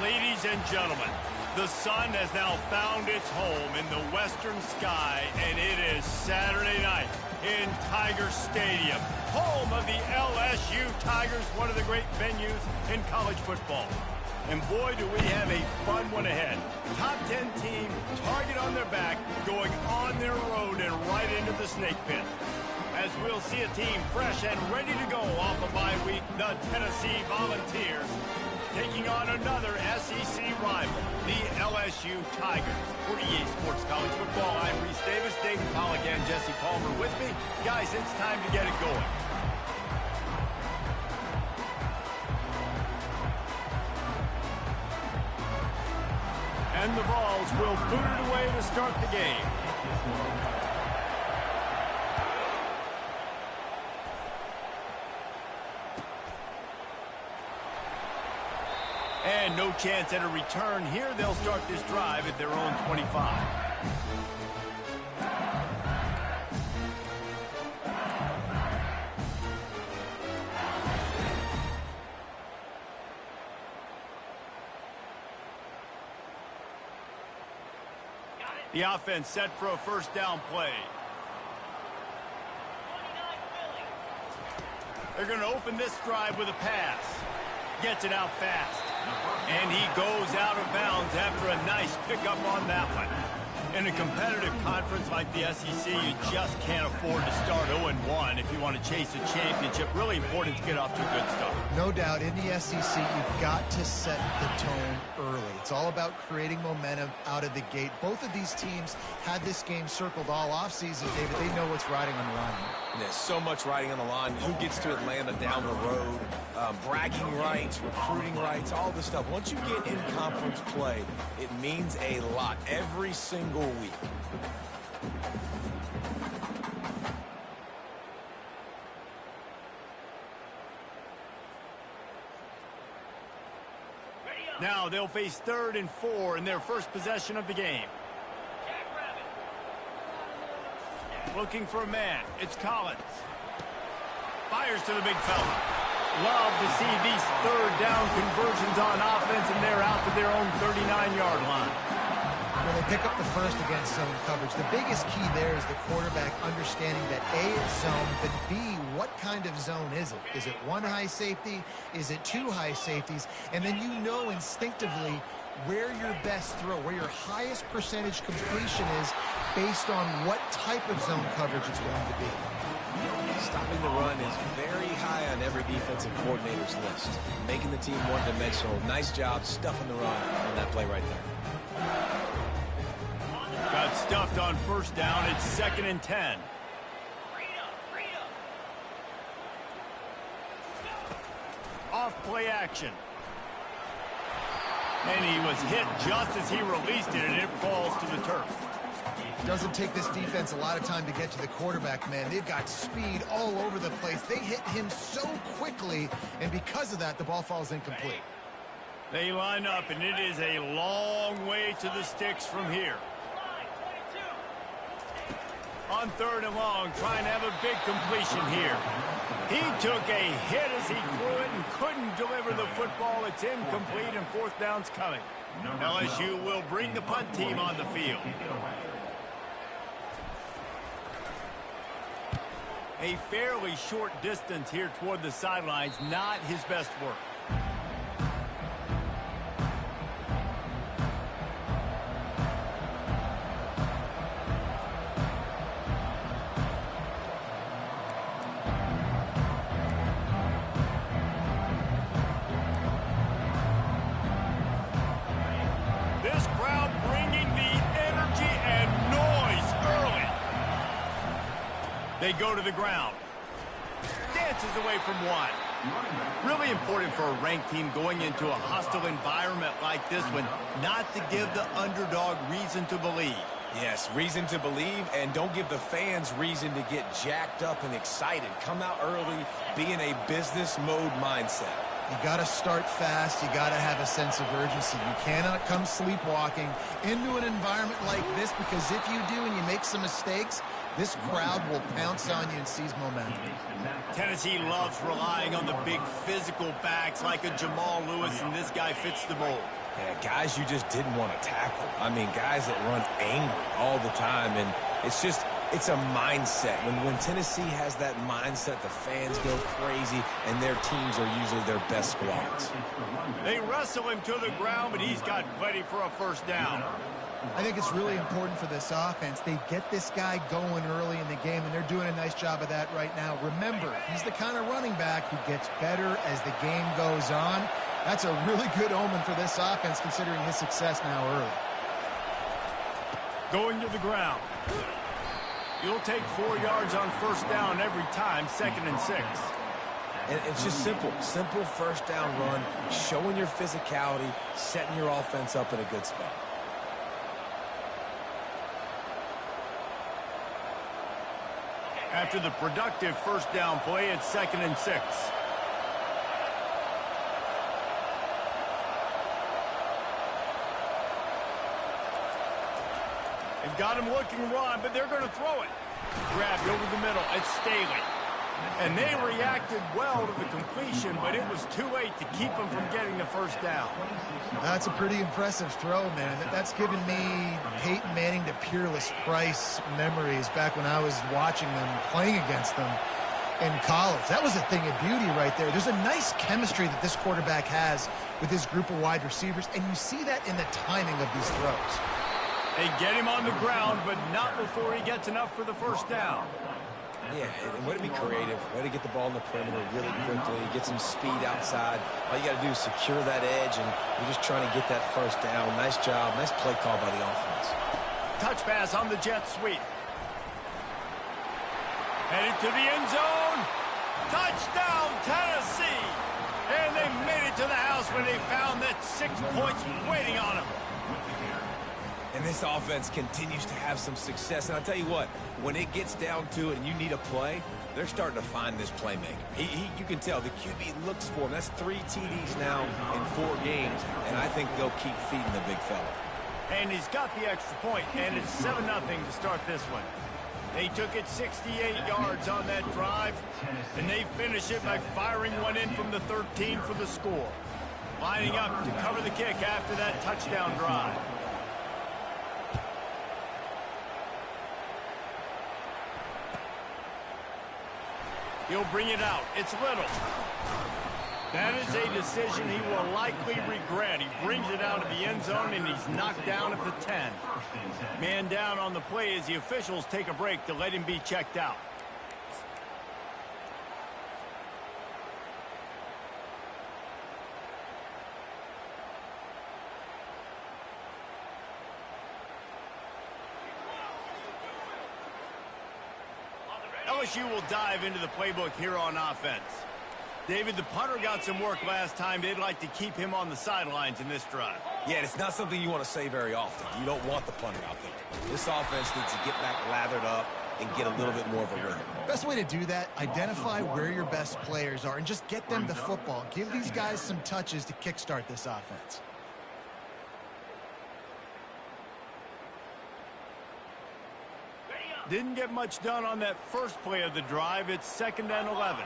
Ladies and gentlemen, the sun has now found its home in the western sky, and it is Saturday night in Tiger Stadium, home of the LSU Tigers, one of the great venues in college football. And boy, do we have a fun one ahead. Top 10 team, target on their back, going on their road and right into the snake pit. As we'll see a team fresh and ready to go off a bye week, the Tennessee Volunteers, taking on another SEC rival, the LSU Tigers. For EA Sports College Football, I'm Reese Davis, David Pollack, and Jesse Palmer with me. Guys, it's time to get it going. And the Vols will boot it away to start the game. And no chance at a return here. They'll start this drive at their own 25. The offense set for a first down play. They're going to open this drive with a pass. Gets it out fast. And he goes out of bounds after a nice pickup on that one. In a competitive conference like the SEC, you just can't afford to start 0-1 if you want to chase a championship. Really important to get off to a good start. No doubt, in the SEC, you've got to set the tone early. It's all about creating momentum out of the gate. Both of these teams had this game circled all offseason, David. They know what's riding on the line. There's so much riding on the line. Who gets to Atlanta down the road? Bragging rights, recruiting rights, all this stuff. Once you get in conference play, it means a lot every single week. Now they'll face 3rd and 4 in their first possession of the game. Looking for a man. It's Collins. Fires to the big fella. Love to see these 3rd down conversions on offense, and they're out to their own 39-yard line. When they pick up the first against zone coverage, the biggest key there is the quarterback understanding that A, it's zone, but B, what kind of zone is it? Is it one high safety? Is it two high safeties? And then you know instinctively where your best throw, where your highest percentage completion is based on what type of zone coverage it's going to be. Stopping the run is very high on every defensive coordinator's list. Making the team one-dimensional. Nice job stuffing the run on that play right there. Got stuffed on first down. It's 2nd and 10. Off play action. And he was hit just as he released it, and it falls to the turf. Doesn't take this defense a lot of time to get to the quarterback, man. They've got speed all over the place. They hit him so quickly, and because of that, the ball falls incomplete. They line up, and it is a long way to the sticks from here. On 3rd and long, trying to have a big completion here. He took a hit as he threw it and couldn't deliver the football. It's incomplete, and 4th down's coming. LSU will bring the punt team on the field. A fairly short distance here toward the sidelines, not his best work. This crowd bringing the energy and noise early. They go to the ground. Dances away from one. Really important for a ranked team going into a hostile environment like this one, not to give the underdog reason to believe. Yes, reason to believe, and don't give the fans reason to get jacked up and excited. Come out early, be in a business mode mindset. You got to start fast. You got to have a sense of urgency. You cannot come sleepwalking into an environment like this, because if you do and you make some mistakes, this crowd will pounce on you and seize momentum. Tennessee loves relying on the big physical backs like a Jamal Lewis, and this guy fits the mold. Yeah, guys you just didn't want to tackle. I mean, guys that run angry all the time, and it's a mindset. When Tennessee has that mindset, the fans go crazy, and their teams are usually their best squads. They wrestle him to the ground, but he's got plenty for a first down. I think it's really important for this offense. They get this guy going early in the game, and they're doing a nice job of that right now. Remember, he's the kind of running back who gets better as the game goes on. That's a really good omen for this offense, considering his success now early. Going to the ground. You'll take 4 yards on first down every time, 2nd and 6. And it's just simple first down run, showing your physicality, setting your offense up in a good spot. After the productive first down play, it's 2nd and 6. They've got him looking run, but they're going to throw it. Grabbed over the middle. It's Staley. And they reacted well to the completion, but it was too late to keep them from getting the first down. That's a pretty impressive throw, man. That's given me Peyton Manning to Peerless Price memories back when I was watching them, playing against them in college. That was a thing of beauty right there. There's a nice chemistry that this quarterback has with his group of wide receivers, and you see that in the timing of these throws. They get him on the ground, but not before he gets enough for the first down. Yeah, and way to be creative, way to get the ball in the perimeter really quickly, get some speed outside. All you got to do is secure that edge, and you're just trying to get that first down. Nice job, nice play call by the offense. Touch pass on the jet sweep. Headed to the end zone. Touchdown, Tennessee! And they made it to the house when they found that 6 points waiting on them. And this offense continues to have some success. And I'll tell you what, when it gets down to it and you need a play, they're starting to find this playmaker. You can tell the QB looks for him. That's 3 TDs now in 4 games, and I think they'll keep feeding the big fella. And he's got the extra point, and it's 7-0 to start this one. They took it 68 yards on that drive, and they finish it by firing one in from the 13 for the score. Lining up to cover the kick after that touchdown drive. He'll bring it out. It's Little. That is a decision he will likely regret. He brings it out of the end zone, and he's knocked down at the 10. Man down on the play as the officials take a break to let him be checked out. LSU will dive into the playbook here on offense. David, the punter got some work last time. They'd like to keep him on the sidelines in this drive. Yeah, it's not something you want to say very often. You don't want the punter out there. This offense needs to get back lathered up and get a little bit more of a rhythm. Best way to do that, identify where your best players are and just get them the football. Give these guys some touches to kickstart this offense. Didn't get much done on that first play of the drive. It's 2nd and 11.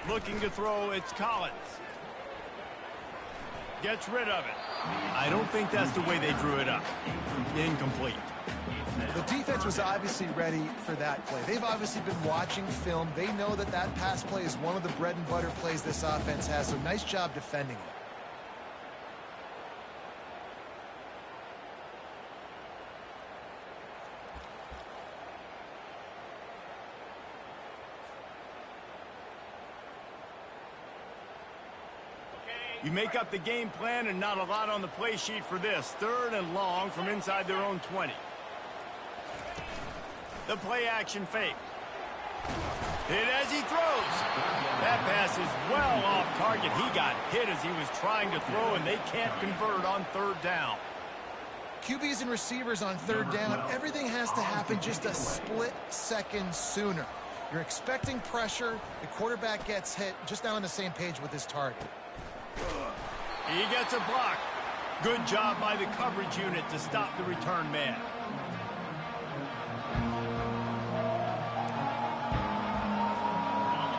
Looking to throw, it's Collins. Gets rid of it. I don't think that's the way they drew it up. Incomplete. The defense was obviously ready for that play. They've obviously been watching film. They know that that pass play is one of the bread and butter plays this offense has, so nice job defending it. You make up the game plan and not a lot on the play sheet for this. 3rd and long from inside their own 20. The play action fake. Hit as he throws. That pass is well off target. He got hit as he was trying to throw, and they can't convert on 3rd down. QBs and receivers on 3rd down, everything has to happen just a split second sooner. You're expecting pressure. The quarterback gets hit, just not on the same page with his target. He gets a block. Good job by the coverage unit to stop the return man.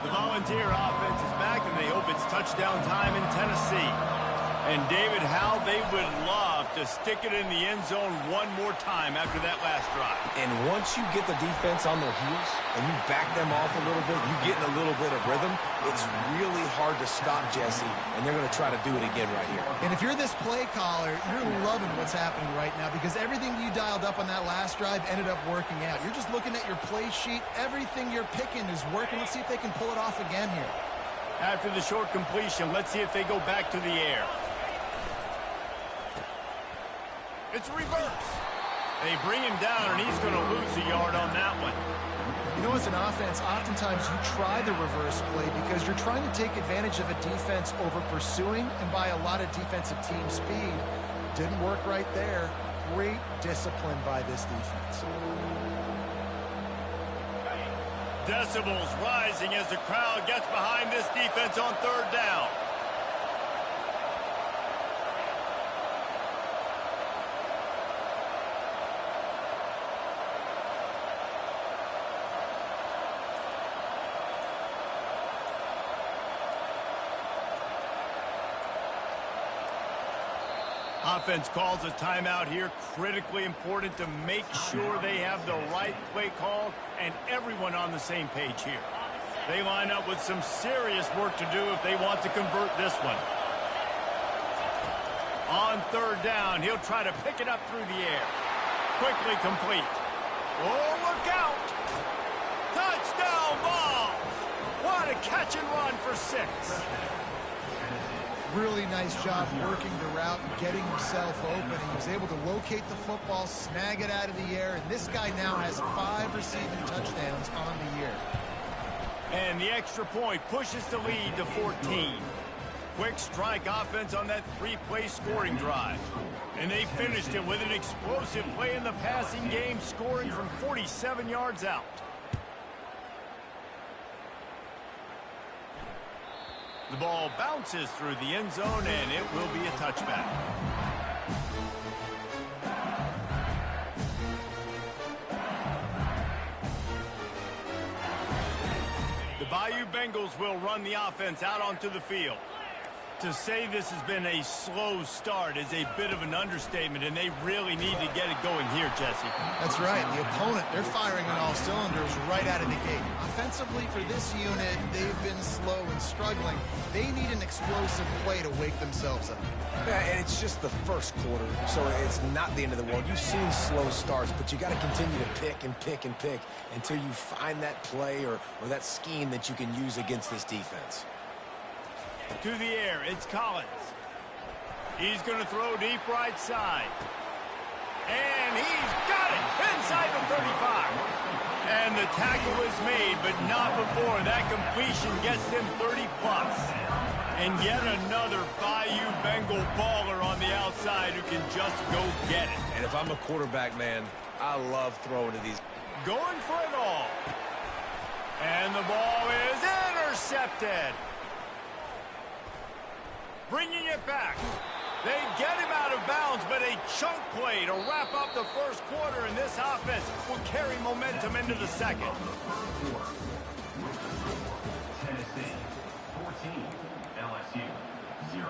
The Volunteer offense is back, and they hope it's touchdown time in Tennessee. And, David, how they would love to stick it in the end zone one more time after that last drive. And once you get the defense on their heels and you back them off a little bit, you get in a little bit of rhythm, it's really hard to stop, Jesse, and they're going to try to do it again right here. And if you're this play caller, you're loving what's happening right now because everything you dialed up on that last drive ended up working out. You're just looking at your play sheet. Everything you're picking is working. Let's see if they can pull it off again here. After the short completion, let's see if they go back to the air. It's reverse. They bring him down, and he's going to lose a yard on that one. You know, as an offense, oftentimes you try the reverse play because you're trying to take advantage of a defense over pursuing and by a lot of defensive team speed. Didn't work right there. Great discipline by this defense. Decibels rising as the crowd gets behind this defense on third down. Offense calls a timeout here. Critically important to make sure they have the right play call and everyone on the same page here. They line up with some serious work to do if they want to convert this one. On third down, he'll try to pick it up through the air. Quickly complete. Oh, look out! Touchdown ball! What a catch and run for 6. Really nice job working the route and getting himself open. He was able to locate the football, snag it out of the air, and this guy now has 5 receiving touchdowns on the year. And the extra point pushes the lead to 14. Quick strike offense on that 3-play scoring drive. And they finished it with an explosive play in the passing game, scoring from 47 yards out. The ball bounces through the end zone, and it will be a touchback. The Bayou Bengals will run the offense out onto the field. To say this has been a slow start is a bit of an understatement, and they really need to get it going here, Jesse. That's right. The opponent, they're firing on all cylinders right out of the gate. Offensively, for this unit, they've been slow and struggling. They need an explosive play to wake themselves up. Yeah, and it's just the first quarter, so it's not the end of the world. You've seen slow starts, but you got to continue to pick and pick and pick until you find that play or that scheme that you can use against this defense. To the air, it's Collins. He's going to throw deep right side. And he's got it inside the 35. And the tackle is made, but not before. That completion gets them 30-plus. And yet another Bayou Bengal baller on the outside who can just go get it. And if I'm a quarterback, man, I love throwing to these. Going for it all. And the ball is intercepted. Bringing it back. They get him out of bounds, but a chunk play to wrap up the first quarter, and this offense will carry momentum into the second. Tennessee, 14, LSU, 0.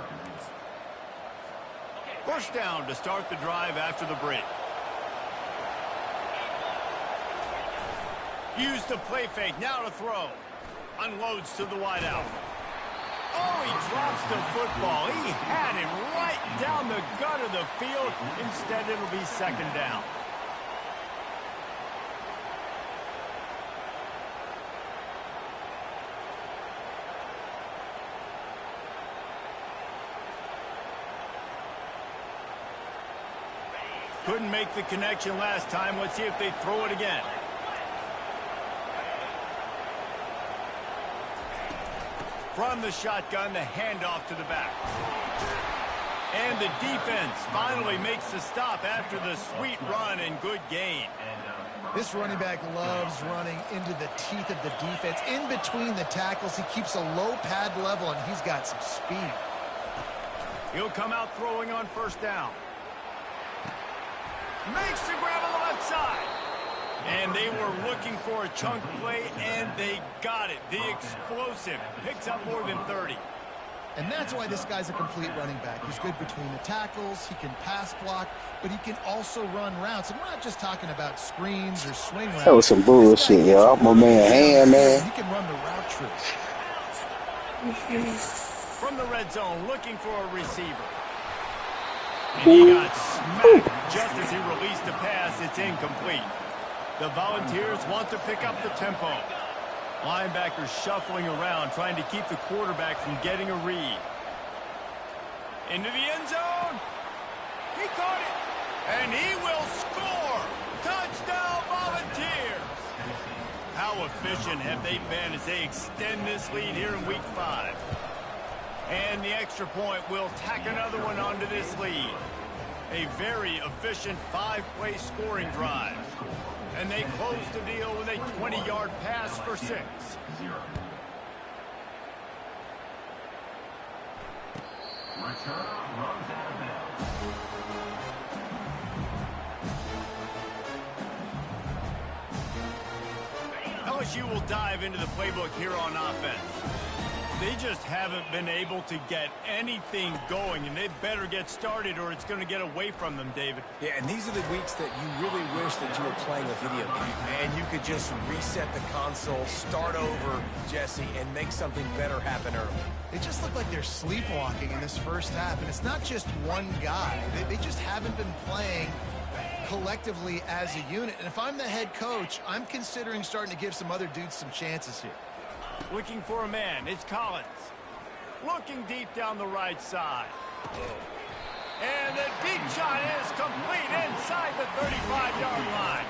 First down to start the drive after the break. Use the play fake, now to throw. Unloads to the wideout. Oh, he drops the football. He had him right down the gut of the field. Instead, it'll be second down. Couldn't make the connection last time. Let's see if they throw it again. From the shotgun, the handoff to the back. And the defense finally makes the stop after the sweet run and good gain. This running back loves running into the teeth of the defense. In between the tackles, he keeps a low pad level, and he's got some speed. He'll come out throwing on first down. Makes the grab on the left side. And they were looking for a chunk play, and they got it. The explosive picks up more than 30. And that's why this guy's a complete running back. He's good between the tackles, he can pass block, but he can also run routes. And we're not just talking about screens or swing routes. That was some bullshit, yo. My man, hand, man. He can run the route tree. From the red zone, looking for a receiver. And he got smacked just as he released the pass. It's incomplete. The Volunteers want to pick up the tempo. Linebackers shuffling around, trying to keep the quarterback from getting a read. Into the end zone. He caught it. And he will score. Touchdown, Volunteers. How efficient have they been as they extend this lead here in Week 5? And the extra point will tack another one onto this lead. A very efficient 5-play scoring drive. And they close the deal with a 20-yard pass for 6. Return runs out of bounds. LSU will dive into the playbook here on offense. They just haven't been able to get anything going, and they better get started or it's going to get away from them, David. Yeah, and these are the weeks that you really wish that you were playing a video game, man. You could just reset the console, start over, Jesse, and make something better happen early. They just look like they're sleepwalking in this first half, and it's not just one guy. They just haven't been playing collectively as a unit. And if I'm the head coach, I'm considering starting to give some other dudes some chances here. Looking for a man. It's Collins. Looking deep down the right side. And the deep shot is complete inside the 35-yard line.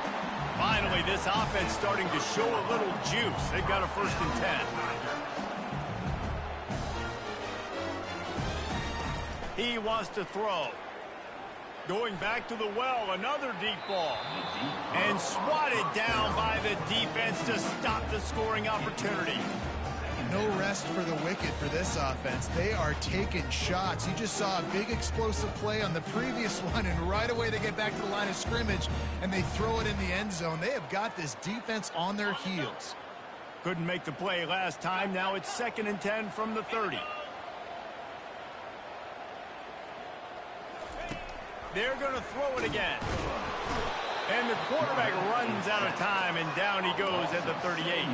Finally, this offense starting to show a little juice. They've got a 1st and 10. He wants to throw. Going back to the well, another deep ball. And swatted down by the defense to stop the scoring opportunity. No rest for the wicked for this offense. They are taking shots. You just saw a big explosive play on the previous one, and right away they get back to the line of scrimmage, and they throw it in the end zone. They have got this defense on their heels. Couldn't make the play last time. Now it's 2nd and 10 from the 30. They're going to throw it again. And the quarterback runs out of time, and down he goes at the 38.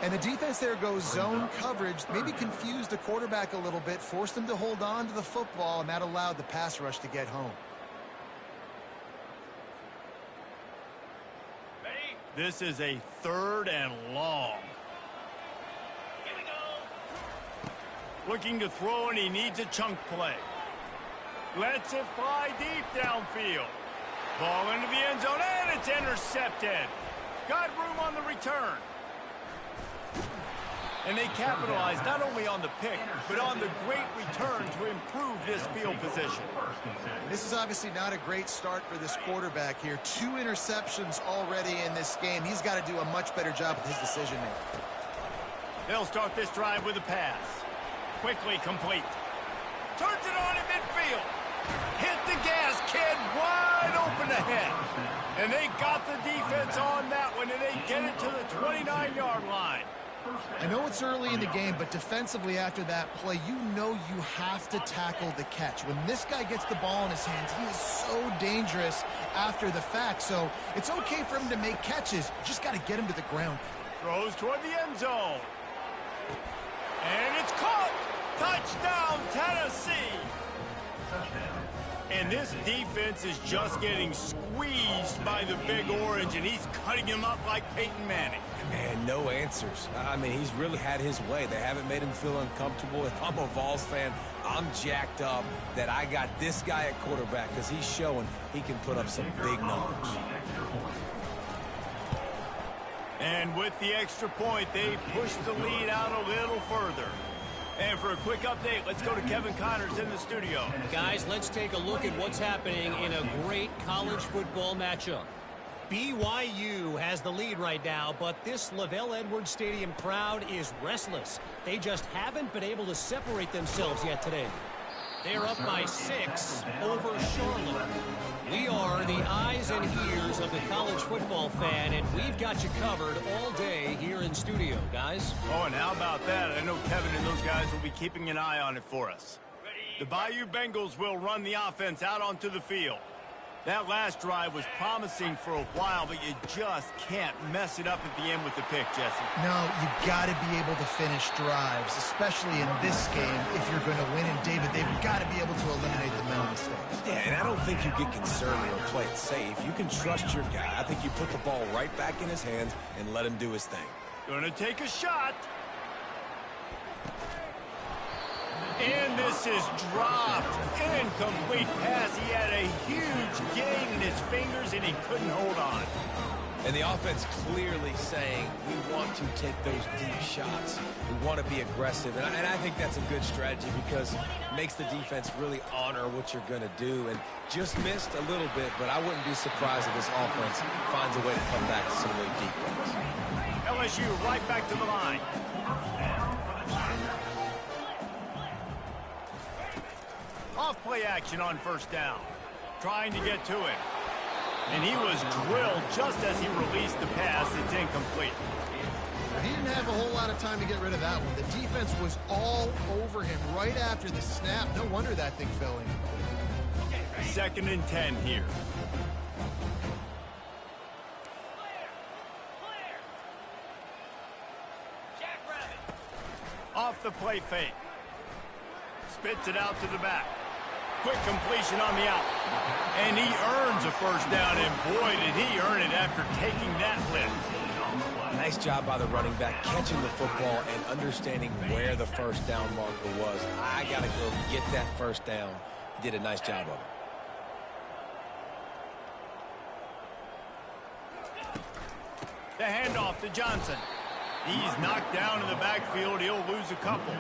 And the defense there goes zone coverage, maybe confused the quarterback a little bit, forced him to hold on to the football, and that allowed the pass rush to get home. This is a 3rd and long. Here we go. Looking to throw, and he needs a chunk play. Lets it fly deep downfield. Ball into the end zone, and it's intercepted. Got room on the return. And they capitalized not only on the pick, but on the great return to improve this field position. This is obviously not a great start for this quarterback here. 2 interceptions already in this game. He's got to do a much better job with his decision-making. They'll start this drive with a pass. Quickly complete. Turns it on in midfield. Hit the gas, kid. Wide open ahead. And they got the defense on that one, and they get it to the 29-yard line. I know it's early in the game, but defensively after that play, you know you have to tackle the catch. When this guy gets the ball in his hands, he is so dangerous after the fact. So it's okay for him to make catches. You just got to get him to the ground. Throws toward the end zone. And it's caught. Touchdown, Tennessee. And this defense is just getting squeezed by the Big Orange, and he's cutting him up like Peyton Manning. And no answers. I mean, he's really had his way. They haven't made him feel uncomfortable. If I'm a Vols fan, I'm jacked up that I got this guy at quarterback because he's showing he can put up some big numbers. And with the extra point, they push the lead out a little further. And for a quick update, let's go to Kevin Connors in the studio. Guys, let's take a look at what's happening in a great college football matchup. BYU has the lead right now, but this LaVell Edwards Stadium crowd is restless. They just haven't been able to separate themselves yet today. They're up by 6 over Charlotte. We are the eyes and ears of the college football fan, and we've got you covered all day here in studio, guys. Oh, and how about that? I know Kevin and those guys will be keeping an eye on it for us. The Bayou Bengals will run the offense out onto the field. That last drive was promising for a while, but you just can't mess it up at the end with the pick, Jesse. No, you got to be able to finish drives, especially in this game if you're going to win. And David, they've got to be able to eliminate the mental mistakes. Yeah, and I don't think you get conservative or play it safe. You can trust your guy. I think you put the ball right back in his hands and let him do his thing. Gonna take a shot. And this is dropped. Incomplete pass. He had a huge gain in his fingers, and he couldn't hold on. And the offense clearly saying, we want to take those deep shots. We want to be aggressive. And I think that's a good strategy because it makes the defense really honor what you're going to do. And just missed a little bit, but I wouldn't be surprised if this offense finds a way to come back to some really deep ones. LSU right back to the line. Off play action on first down. Trying to get to him. And he was drilled just as he released the pass. It's incomplete. He didn't have a whole lot of time to get rid of that one. The defense was all over him right after the snap. No wonder that thing fell in. 2nd and 10 here. Off the play fake. Spits it out to the back. Quick completion on the out. And he earns a first down, and boy, did he earn it after taking that lift. Nice job by the running back, catching the football and understanding where the first down marker was. I got to go get that first down. He did a nice job of it. The handoff to Johnson. He's knocked down in the backfield. He'll lose a couple.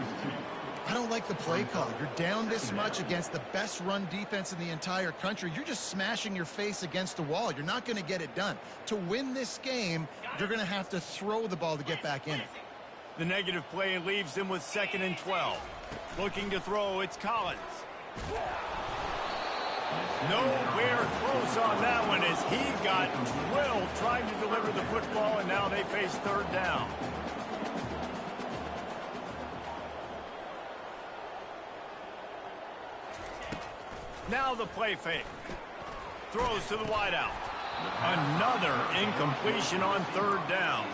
I don't like the play call. You're down this much against the best run defense in the entire country. You're just smashing your face against the wall. You're not going to get it done. To win this game, you're going to have to throw the ball to get back in it. The negative play leaves him with 2nd and 12. Looking to throw, it's Collins. Nowhere close on that one as he got drilled trying to deliver the football, and now they face 3rd down. Now the play fake. Throws to the wideout. Another incompletion on 3rd down.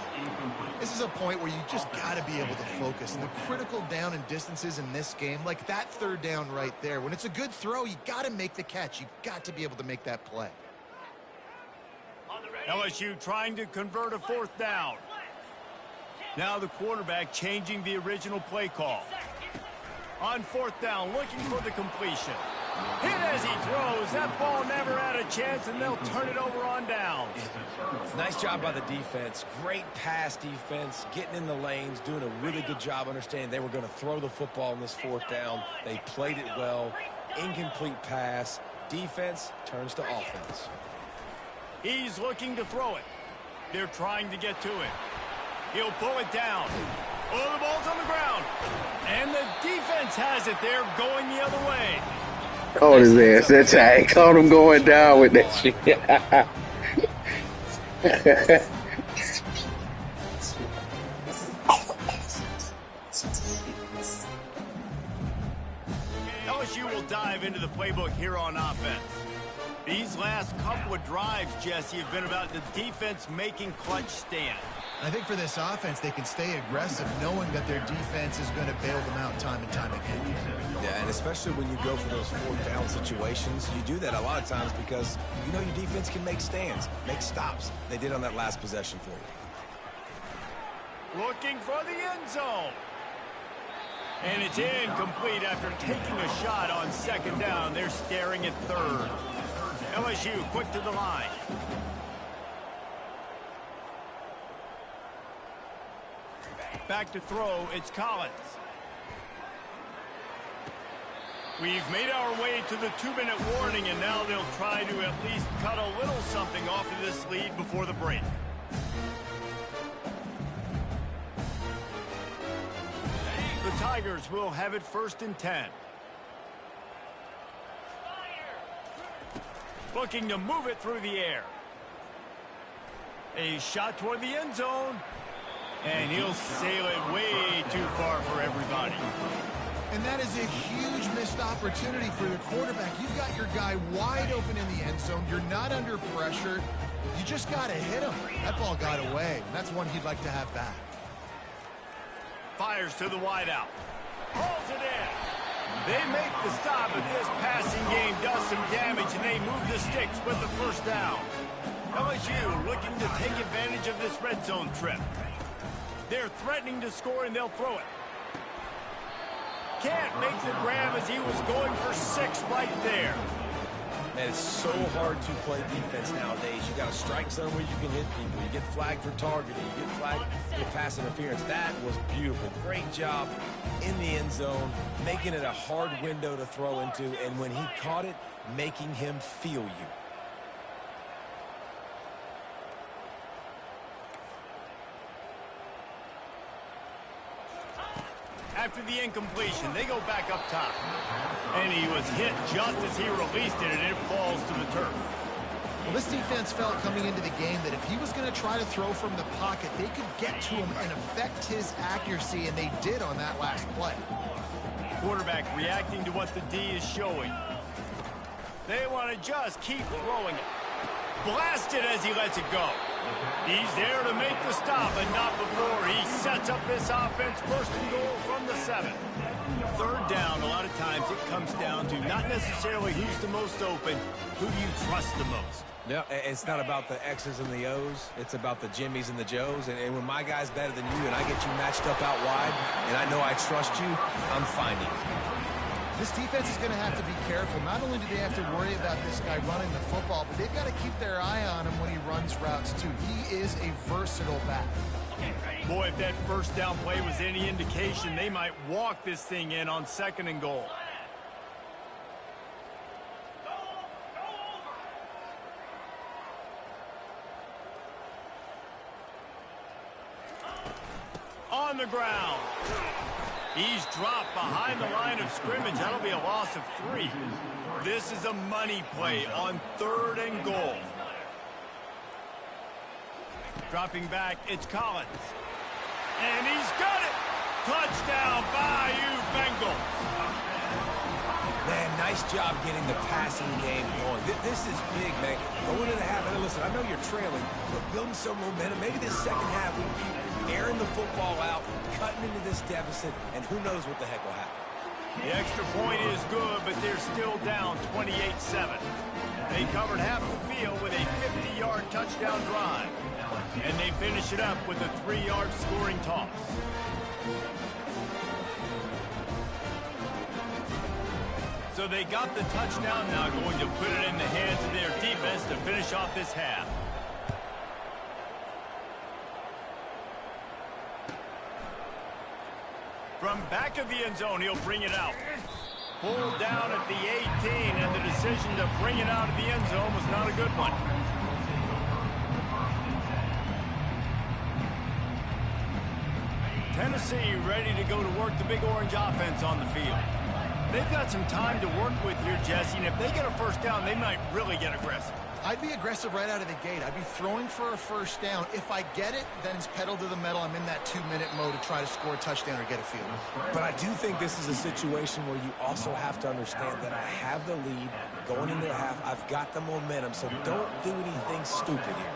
This is a point where you just got to be able to focus. And the critical down and distances in this game, like that 3rd down right there, when it's a good throw, you got to make the catch. You've got to be able to make that play. LSU trying to convert a 4th down. Now the quarterback changing the original play call. On 4th down, looking for the completion. Hit as he throws. That ball never had a chance, and they'll turn it over on downs. Nice job by the defense. Great pass defense, getting in the lanes, doing a really good job understanding they were going to throw the football in this 4th down. They played it well. Incomplete pass. Defense turns to offense. He's looking to throw it. They're trying to get to him. He'll pull it down. Oh, the ball's on the ground. And the defense has it. They're going the other way. Caught his ass. That's how I caught him going down with that shit. LSU will dive into the playbook here on offense. These last couple of drives, Jesse, have been about the defense making clutch stand. I think for this offense, they can stay aggressive knowing that their defense is going to bail them out time and time again. Yeah, and especially when you go for those 4th down situations, you do that a lot of times because you know your defense can make stands, make stops. They did on that last possession for you. Looking for the end zone. And it's incomplete after taking a shot on 2nd down. They're staring at 3rd. LSU quick to the line. Back to throw, it's Collins. We've made our way to the 2-minute warning, and now they'll try to at least cut a little something off of this lead before the break. The Tigers will have it 1st and 10. Looking to move it through the air. A shot toward the end zone. And he'll sail it way too far for everybody. And that is a huge missed opportunity for the quarterback. You've got your guy wide open in the end zone. You're not under pressure. You just got to hit him. That ball got away. That's one he'd like to have back. Fires to the wideout. Pulls it in. They make the stop, but this passing game does some damage, and they move the sticks with the first down. LSU looking to take advantage of this red zone trip. They're threatening to score, and they'll throw it. Can't make the grab as he was going for 6 right there. Man, it's so hard to play defense nowadays. You got to strike zone where you can hit people. You get flagged for targeting. You get flagged for pass interference. That was beautiful. Great job in the end zone, making it a hard window to throw into, and when he caught it, making him feel you. After the incompletion, they go back up top. And he was hit just as he released it, and it falls to the turf. Well, this defense felt coming into the game that if he was going to try to throw from the pocket, they could get to him and affect his accuracy, and they did on that last play. Quarterback reacting to what the D is showing. They want to just keep throwing it. Blasted as he lets it go. He's there to make the stop, but not before he sets up this offense. First and goal from the 7. Third down, a lot of times it comes down to not necessarily who's the most open, who do you trust the most? Yeah, it's not about the X's and the O's. It's about the Jimmys and the Joes. And when my guy's better than you and I get you matched up out wide and I know I trust you, I'm finding you. This defense is going to have to be careful. Not only do they have to worry about this guy running the football, but they've got to keep their eye on him when he runs routes, too. He is a versatile back. Boy, if that first down play was any indication, they might walk this thing in on 2nd and goal. On the ground. He's dropped behind the line of scrimmage. That'll be a loss of 3. This is a money play on 3rd and goal. Dropping back, it's Collins. And he's got it. Touchdown, Bayou Bengals. Man, nice job getting the passing game going. This is big, man. Going into the half, and listen, I know you're trailing, but building some momentum. Maybe this second half we can keep airing the football out, cutting into this deficit, and who knows what the heck will happen. The extra point is good, but they're still down 28-7. They covered half the field with a 50-yard touchdown drive. And they finish it up with a 3-yard scoring toss. So they got the touchdown, now going to put it in the hands of their defense to finish off this half. From back of the end zone, he'll bring it out. Pulled down at the 18, and the decision to bring it out of the end zone was not a good one. Tennessee ready to go to work the big orange offense on the field. They've got some time to work with here, Jesse, and if they get a first down, they might really get aggressive. I'd be aggressive right out of the gate. I'd be throwing for a first down. If I get it, then it's pedal to the metal. I'm in that 2-minute mode to try to score a touchdown or get a field. But I do think this is a situation where you also have to understand that I have the lead going into the half. I've got the momentum, so don't do anything stupid here.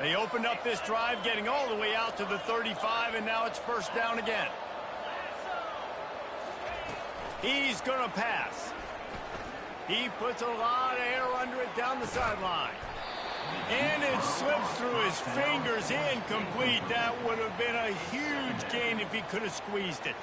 They opened up this drive, getting all the way out to the 35, and now it's first down again. He's going to pass. He puts a lot of air under it down the sideline. And it slips through his fingers, incomplete. That would have been a huge gain if he could have squeezed it.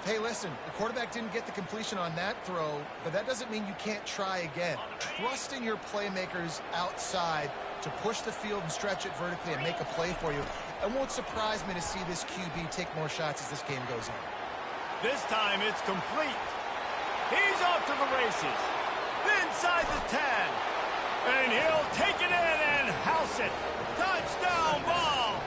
Hey, listen, the quarterback didn't get the completion on that throw, but that doesn't mean you can't try again. Trust in your playmakers outside to push the field and stretch it vertically and make a play for you. It won't surprise me to see this QB take more shots as this game goes on. This time it's complete. He's off to the races. Inside the 10. And he'll take it in and house it. Touchdown ball.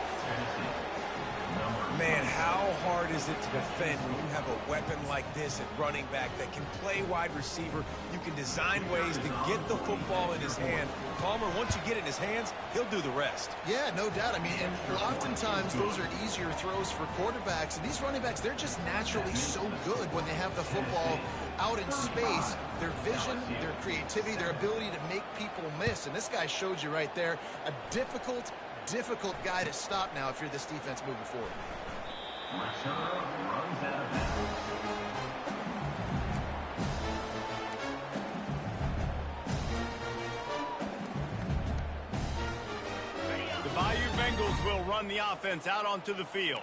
Man, how hard is it to defend when you have a weapon like this at running back that can play wide receiver? You can design ways to get the football in his hand. Palmer, once you get it in his hands, he'll do the rest. Yeah, no doubt. I mean, and oftentimes those are easier throws for quarterbacks. And these running backs, they're just naturally so good when they have the football out in space. Their vision, their creativity, their ability to make people miss. And this guy showed you right there a difficult guy to stop now if you're this defense moving forward. Runs out of bounds. The Bayou Bengals will run the offense out onto the field.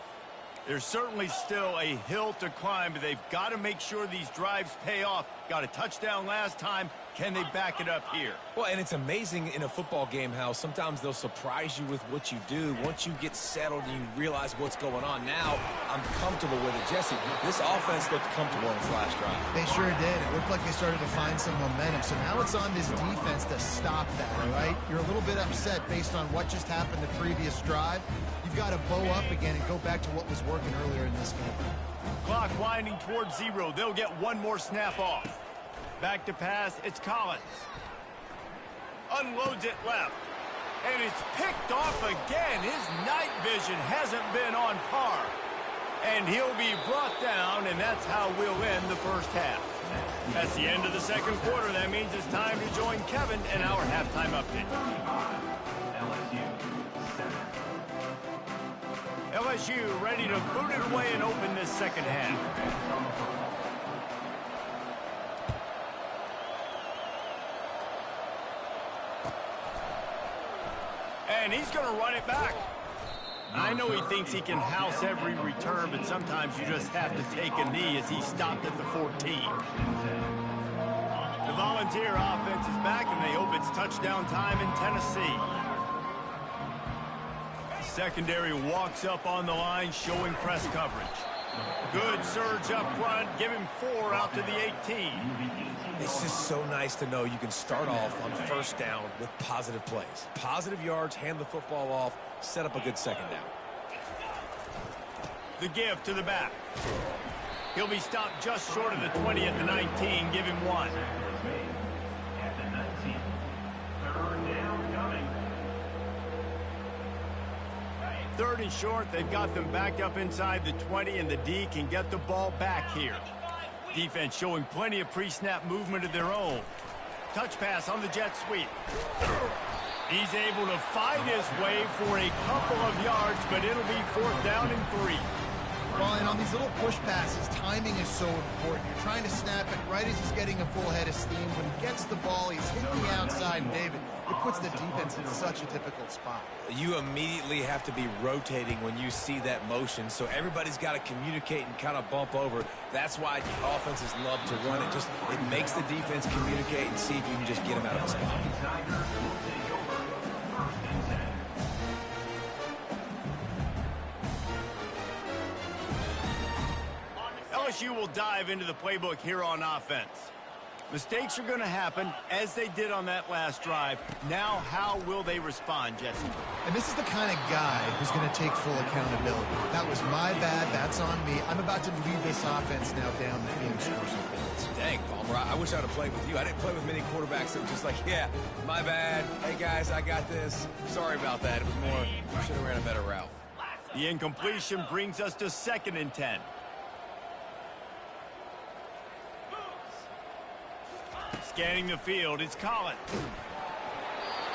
There's certainly still a hill to climb, but they've got to make sure these drives pay off. Got a touchdown last time. Can they back it up here? Well, and it's amazing in a football game how sometimes they'll surprise you with what you do. Once you get settled and you realize what's going on, now I'm comfortable with it. Jesse, this offense looked comfortable in this last drive. They sure did. It looked like they started to find some momentum. So now it's on this defense to stop that, all right? You're a little bit upset based on what just happened the previous drive. You've got to bow up again and go back to what was working earlier in this game. Clock winding towards 0. They'll get one more snap off. Back to pass, it's Collins. Unloads it left. And it's picked off again. His night vision hasn't been on par. And he'll be brought down, and that's how we'll end the first half. That's the end of the second quarter. That means it's time to join Kevin in our halftime update. LSU ready to boot it away and open this second half. And he's going to run it back. I know he thinks he can house every return, but sometimes you just have to take a knee as he stopped at the 14. The Volunteer offense is back, and they hope it's touchdown time in Tennessee. Secondary walks up on the line, showing press coverage. Good surge up front. Give him 4 out to the 18. It's just so nice to know you can start off on first down with positive plays. Positive yards, hand the football off, set up a good second down. The give to the back. He'll be stopped just short of the 20 at the 19. Give him 1. At the 19. Third down coming. 3rd and short. They've got them backed up inside the 20, and the D can get the ball back here. Defense showing plenty of pre-snap movement of their own. Touch pass on the jet sweep. He's able to fight his way for a couple of yards, but it'll be 4th down and 3. Well, and on these little push passes, timing is so important. You're trying to snap it right as he's getting a full head of steam. When he gets the ball, he's hitting the outside, and David, it puts the defense in such a difficult spot. You immediately have to be rotating when you see that motion, so everybody's got to communicate and kind of bump over. That's why offenses love to run it. It makes the defense communicate and see if you can just get them out of the spot. Tigers will take over. 1st and 10. LSU will dive into the playbook here on offense. Mistakes are going to happen, as they did on that last drive. Now, how will they respond, Jesse? And this is the kind of guy who's going to take full accountability. That was my bad. That's on me. I'm about to lead this offense now down the field. Dang, Palmer, I wish I would have played with you. I didn't play with many quarterbacks that were just like, yeah, my bad. Hey, guys, I got this. Sorry about that. It was more, should have ran a better route. The incompletion brings us to 2nd and 10. Scanning the field, it's Collins.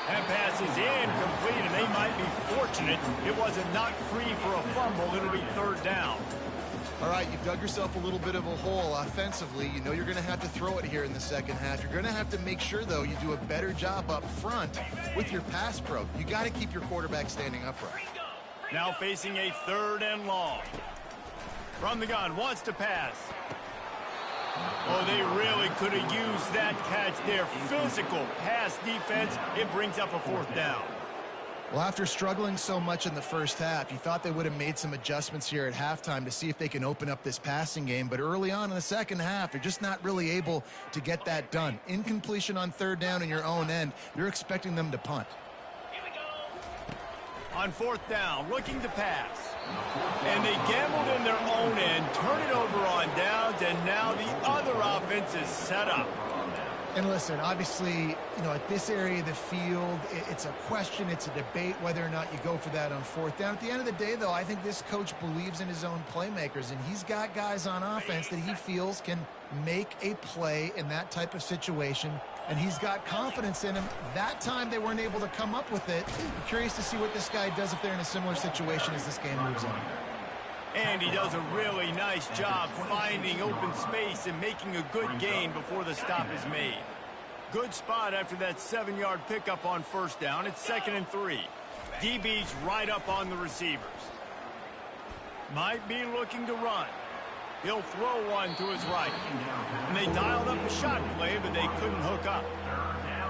That pass is incomplete, and they might be fortunate it wasn't knocked free for a fumble. It'll be 3rd down. All right, you've dug yourself a little bit of a hole offensively. You know you're going to have to throw it here in the second half. You're going to have to make sure, though, you do a better job up front with your pass pro. You got to keep your quarterback standing upright. Now facing a 3rd and long. From the gun, wants to pass. Oh, they really could have used that catch there. Physical pass defense. It brings up a 4th down. Well, after struggling so much in the first half, you thought they would have made some adjustments here at halftime to see if they can open up this passing game. But early on in the second half, they're just not really able to get that done. Incompletion on 3rd down in your own end. You're expecting them to punt. On fourth down, looking to pass. And they gambled in their own end, turn it over on downs, and now the other offense is set up. And listen, obviously, at this area of the field, it's a question, it's a debate whether or not you go for that on fourth down. At the end of the day, though, I think this coach believes in his own playmakers, and he's got guys on offense that he feels can make a play in that type of situation, and he's got confidence in him. That time they weren't able to come up with it. I'm curious to see what this guy does if they're in a similar situation as this game moves on. And he does a really nice job finding open space and making a good gain before the stop is made. Good spot after that 7-yard pickup on first down. It's 2nd and 3. DB's right up on the receivers. Might be looking to run. He'll throw one to his right. And they dialed up a shot play, but they couldn't hook up.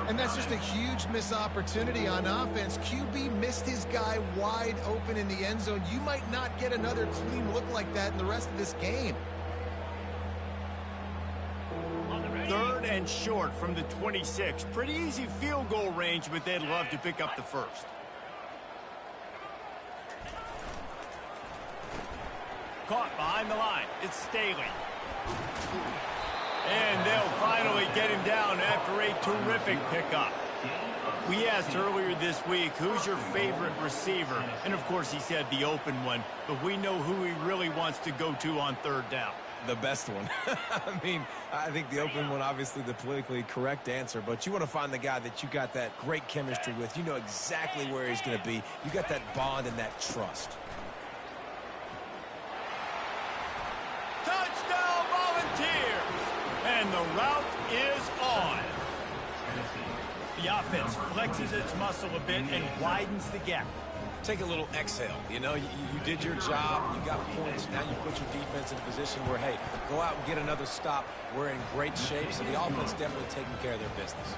And that's just a huge missed opportunity on offense. QB missed his guy wide open in the end zone. You might not get another clean look like that in the rest of this game. 3rd and short from the 26. Pretty easy field goal range, but they'd love to pick up the first. Caught behind the line. It's Staley. And they'll finally get him down after a terrific pickup. We asked earlier this week, who's your favorite receiver? And, of course, he said the open one. But we know who he really wants to go to on third down. The best one. I mean, I think the open one, obviously the politically correct answer, but you want to find the guy that you got that great chemistry with. You know exactly where he's going to be. You got that bond and that trust. Touchdown, Volunteers! And the route is on. The offense flexes its muscle a bit and widens the gap. Take a little exhale. You did your job. You got points. Now you put your defense in a position where, hey, go out and get another stop. We're in great shape, so the offense definitely taking care of their business.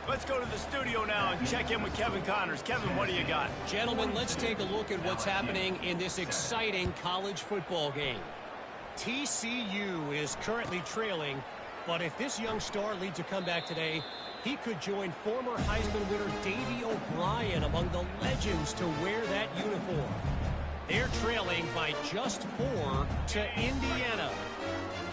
Let's go to the studio now and check in with Kevin Connors. Kevin, what do you got? Gentlemen, let's take a look at what's happening in this exciting college football game. TCU is currently trailing, but if this young star leads a comeback today, he could join former Heisman winner Davey O'Brien among the legends to wear that uniform. They're trailing by just 4 to Indiana.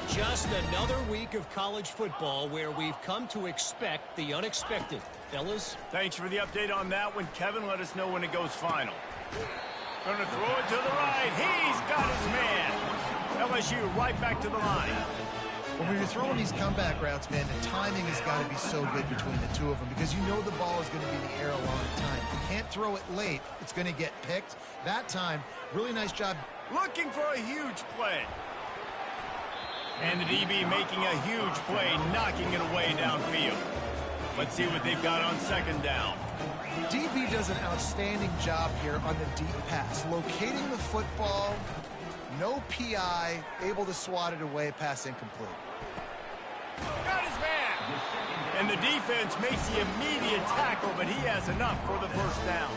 Just another week of college football where we've come to expect the unexpected. Fellas? Thanks for the update on that one. Kevin, let us know when it goes final. Gonna throw it to the right. He's got his man. LSU right back to the line. When you're throwing these comeback routes, man, the timing has got to be so good between the two of them because you know the ball is going to be in the air a long time. You can't throw it late. It's going to get picked. That time, really nice job. Looking for a huge play. And the DB making a huge play, knocking it away downfield. Let's see what they've got on 2nd down. DB does an outstanding job here on the deep pass. Locating the football, no PI, able to swat it away, pass incomplete. Got his man. And the defense makes the immediate tackle, but he has enough for the first down.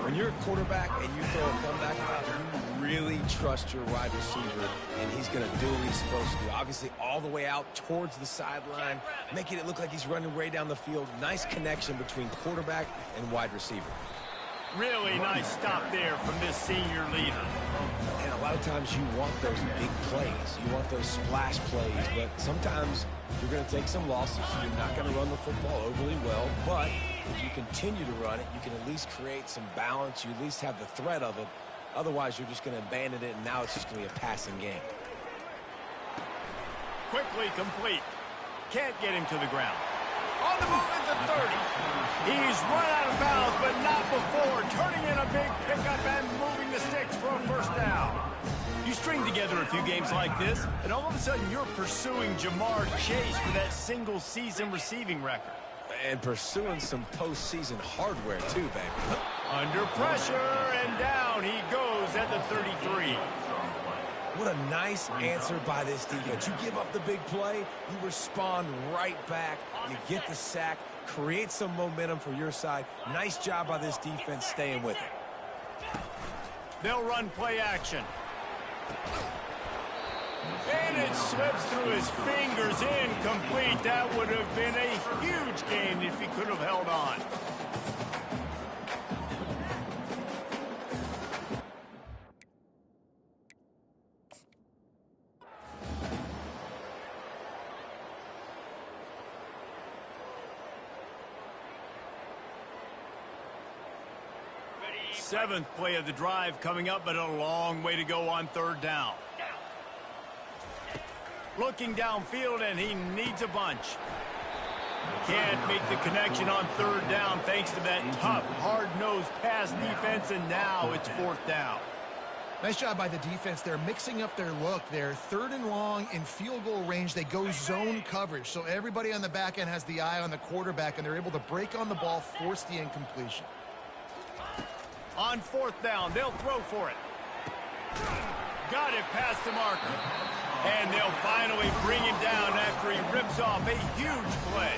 When you're a quarterback and you throw a comeback route, you really trust your wide receiver, and he's going to do what he's supposed to do. Obviously, all the way out towards the sideline, making it look like he's running way down the field. Nice connection between quarterback and wide receiver. Really nice stop there from this senior leader. And a lot of times you want those big plays. You want those splash plays, but sometimes you're going to take some losses. You're not going to run the football overly well, but if you continue to run it, you can at least create some balance. You at least have the threat of it. Otherwise, you're just going to abandon it, and now it's just going to be a passing game. Quickly complete. Can't get him to the ground. On the move at the 30. He's run out of bounds, but not before. Turning in a big pickup and moving the sticks for a first down. You string together a few games like this, and all of a sudden you're pursuing Jamar Chase for that single-season receiving record. And pursuing some postseason hardware, too, baby. Under pressure, and down he goes at the 33. What a nice answer by this defense. You give up the big play, you respond right back, you get the sack, create some momentum for your side. Nice job by this defense staying with it. They'll run play action. And it slips through his fingers, incomplete. That would have been a huge gain if he could have held on. 7th play of the drive coming up, but a long way to go on 3rd down. Looking downfield, and he needs a bunch. Can't make the connection on 3rd down thanks to that tough, hard-nosed pass defense, and now it's 4th down. Nice job by the defense. They're mixing up their look. They're 3rd and long in field goal range. They go zone coverage, so everybody on the back end has the eye on the quarterback, and they're able to break on the ball, force the incompletion. On 4th down, they'll throw for it. Got it past the marker. And they'll finally bring him down after he rips off a huge play.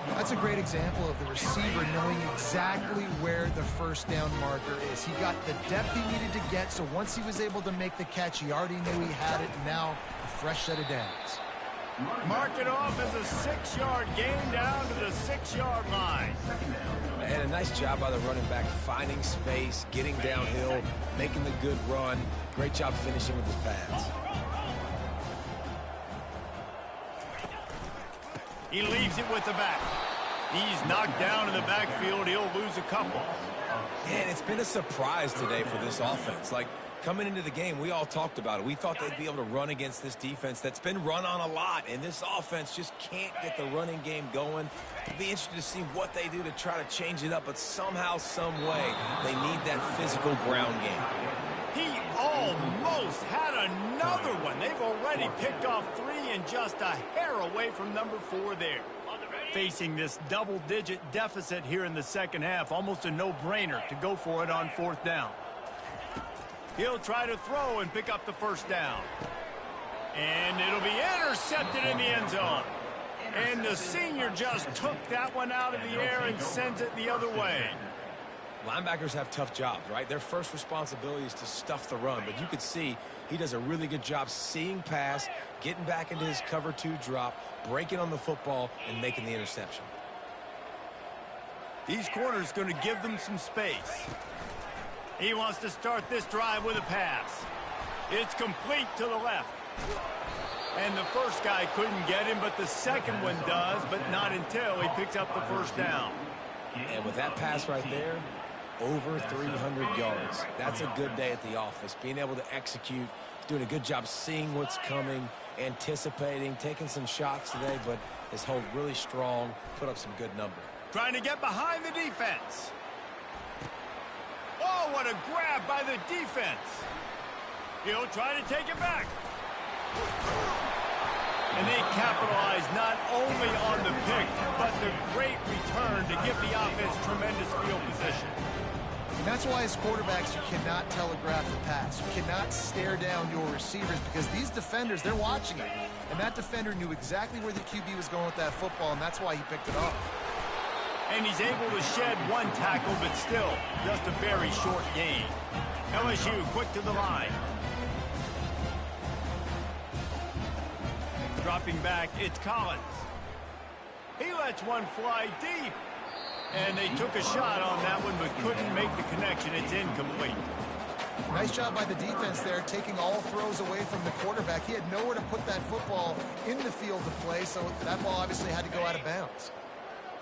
That's a great example of the receiver knowing exactly where the 1st down marker is. He got the depth he needed to get, so once he was able to make the catch, he already knew he had it, and now a fresh set of downs. Mark it off as a 6-yard gain down to the 6-yard line. And a nice job by the running back, finding space, getting downhill, making the good run. Great job finishing with his pads. He leaves it with the back. He's knocked down in the backfield. He'll lose a couple. And it's been a surprise today for this offense. Like, coming into the game, we all talked about it. We thought they'd be able to run against this defense that's been run on a lot, and this offense just can't get the running game going. It'll be interesting to see what they do to try to change it up, but somehow, some way, they need that physical ground game. He almost had another one. They've already picked off 3 and just a hair away from number 4 there. Facing this double-digit deficit here in the 2nd half, almost a no-brainer to go for it on 4th down. He'll try to throw and pick up the 1st down. And it'll be intercepted in the end zone. And the senior just took that one out of the air and sends it the other way. Linebackers have tough jobs, right? Their first responsibility is to stuff the run, but you could see he does a really good job seeing pass, getting back into his cover 2 drop, breaking on the football, and making the interception. These corners going to give them some space. He wants to start this drive with a pass. It's complete to the left. And the first guy couldn't get him, but the second one does, but not until he picks up the 1st down. And with that pass right there, over 300 yards. That's a good day at the office. Being able to execute, doing a good job seeing what's coming, anticipating, taking some shots today, but his hold really strong, put up some good number. Trying to get behind the defense. Oh, what a grab by the defense. He'll try to take it back. And they capitalize not only on the pick, but the great return to give the offense tremendous field position. And that's why as quarterbacks, you cannot telegraph the pass. You cannot stare down your receivers because these defenders, they're watching it. And that defender knew exactly where the QB was going with that football, and that's why he picked it off. And he's able to shed 1 tackle, but still just a very short gain. LSU quick to the line. Dropping back, it's Collins. He lets one fly deep. And they took a shot on that one, but couldn't make the connection. It's incomplete. Nice job by the defense there, taking all throws away from the quarterback. He had nowhere to put that football in the field to play, so that ball obviously had to go out of bounds.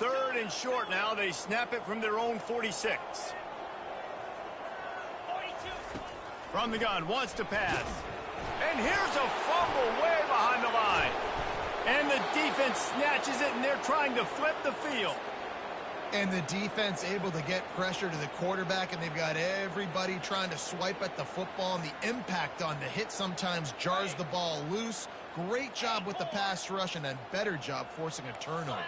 3rd and short now. They snap it from their own 46. From the gun, wants to pass. And here's a fumble way behind the line. And the defense snatches it, and they're trying to flip the field. And the defense able to get pressure to the quarterback, and they've got everybody trying to swipe at the football, and the impact on the hit sometimes jars the ball loose. Great job with the pass rush, and a better job forcing a turnover.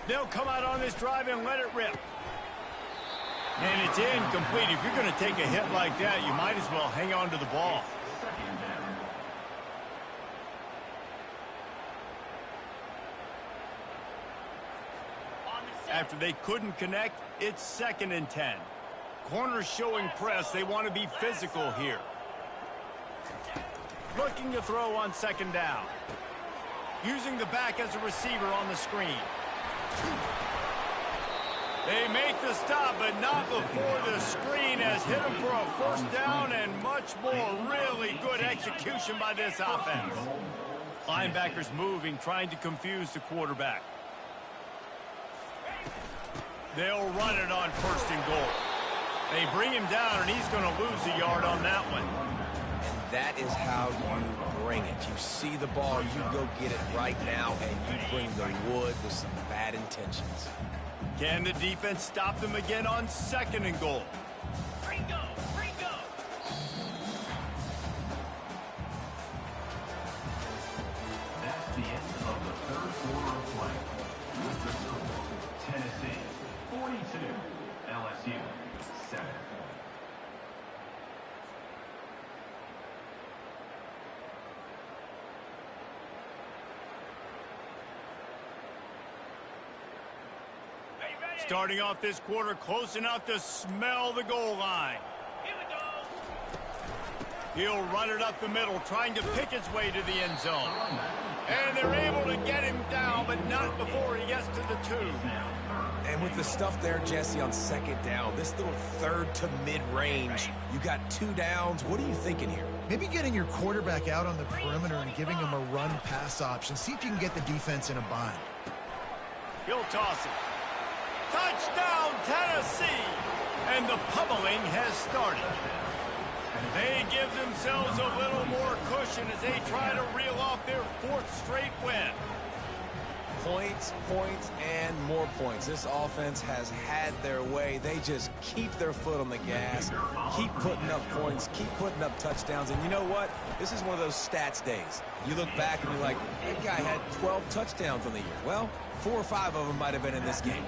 They'll come out on this drive and let it rip. And it's incomplete. If you're going to take a hit like that, you might as well hang on to the ball. After they couldn't connect, it's 2nd and 10. Corners showing press. They want to be physical here. Looking to throw on 2nd down. Using the back as a receiver on the screen. They make the stop, but not before the screen has hit them for a 1st down, and much more really good execution by this offense. Linebackers moving, trying to confuse the quarterback. They'll run it on 1st and goal. They bring him down, and he's going to lose a yard on that one. And that is how you bring it. You see the ball, you go get it right now, and you bring the wood with some bad intentions. Can the defense stop them again on 2nd and goal? Ringo! Ringo! That's the end of the 3rd quarter of play. With the score, Tennessee 42, LSU 7. Starting off this quarter close enough to smell the goal line. Here we go! He'll run it up the middle, trying to pick his way to the end zone. And they're able to get him down, but not before he gets to the 2. And with the stuff there, Jesse, on 2nd down, this little 3rd to mid-range, you got 2 downs. What are you thinking here? Maybe getting your quarterback out on the perimeter and giving him a run-pass option. See if you can get the defense in a bind. He'll toss it. Touchdown, Tennessee! And the pummeling has started. They give themselves a little more cushion as they try to reel off their 4th straight win. Points, points, and more points. This offense has had their way. They just keep their foot on the gas, keep putting up points, keep putting up touchdowns. And you know what? This is one of those stats days. You look back and you're like, that guy had 12 touchdowns on the year. Well, 4 or 5 of them might have been in this game.